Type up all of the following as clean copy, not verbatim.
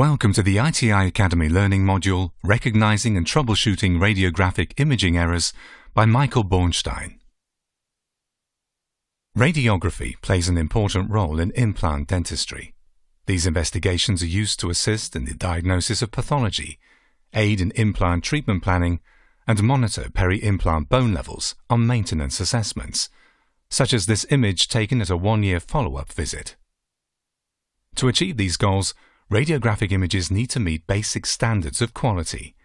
Welcome to the ITI Academy Learning Module, Recognizing and Troubleshooting Radiographic Imaging Errors by Michael Bornstein. Radiography plays an important role in implant dentistry. These investigations are used to assist in the diagnosis of pathology, aid in implant treatment planning, and monitor peri-implant bone levels on maintenance assessments, such as this image taken at a one-year follow-up visit. To achieve these goals, radiographic images need to meet basic standards of quality.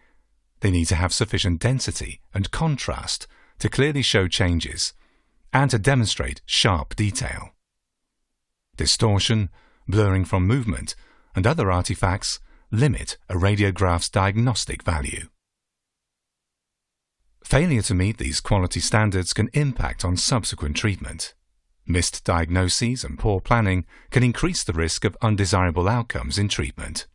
They need to have sufficient density and contrast to clearly show changes and to demonstrate sharp detail. Distortion, blurring from movement, and other artifacts limit a radiograph's diagnostic value. Failure to meet these quality standards can impact on subsequent treatment. Missed diagnoses and poor planning can increase the risk of undesirable outcomes in treatment.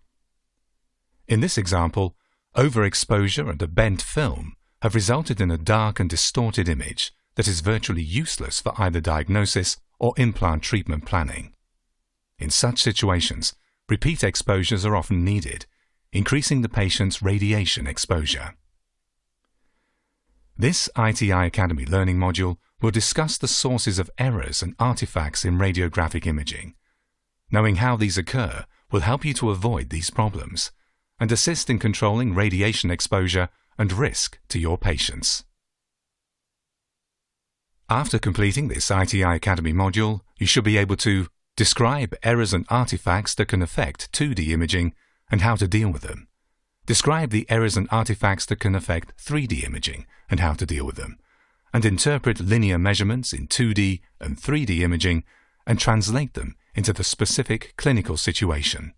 In this example, overexposure and a bent film have resulted in a dark and distorted image that is virtually useless for either diagnosis or implant treatment planning. In such situations, repeat exposures are often needed, increasing the patient's radiation exposure. This ITI Academy Learning Module will discuss the sources of errors and artifacts in radiographic imaging. Knowing how these occur will help you to avoid these problems and assist in controlling radiation exposure and risk to your patients. After completing this ITI Academy module, you should be able to describe errors and artifacts that can affect 2D imaging and how to deal with them. Describe the errors and artifacts that can affect 3D imaging and how to deal with them, and interpret linear measurements in 2D and 3D imaging and translate them into the specific clinical situation.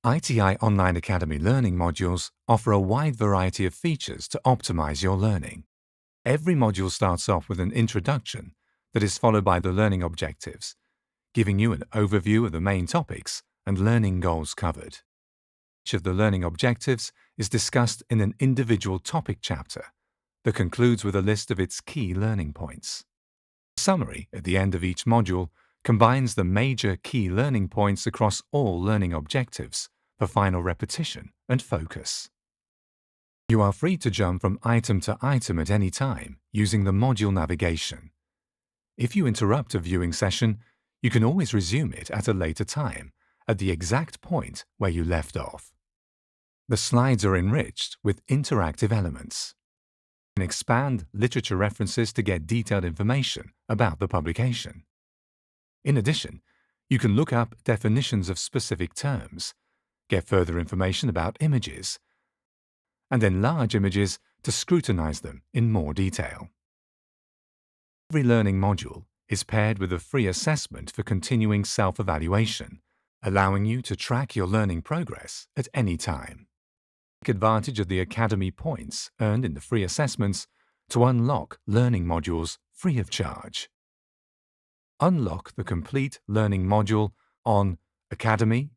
ITI Online Academy learning modules offer a wide variety of features to optimize your learning. Every module starts off with an introduction that is followed by the learning objectives, giving you an overview of the main topics and learning goals covered. Each of the learning objectives is discussed in an individual topic chapter that concludes with a list of its key learning points. A summary at the end of each module combines the major key learning points across all learning objectives for final repetition and focus. You are free to jump from item to item at any time using the module navigation. If you interrupt a viewing session, you can always resume it at a later time at the exact point where you left off. The slides are enriched with interactive elements. You can expand literature references to get detailed information about the publication. In addition, you can look up definitions of specific terms, get further information about images, and enlarge images to scrutinize them in more detail. Every learning module is paired with a free assessment for continuing self-evaluation, allowing you to track your learning progress at any time. Take advantage of the Academy points earned in the free assessments to unlock learning modules free of charge. Unlock the complete learning module on academy.iti.org.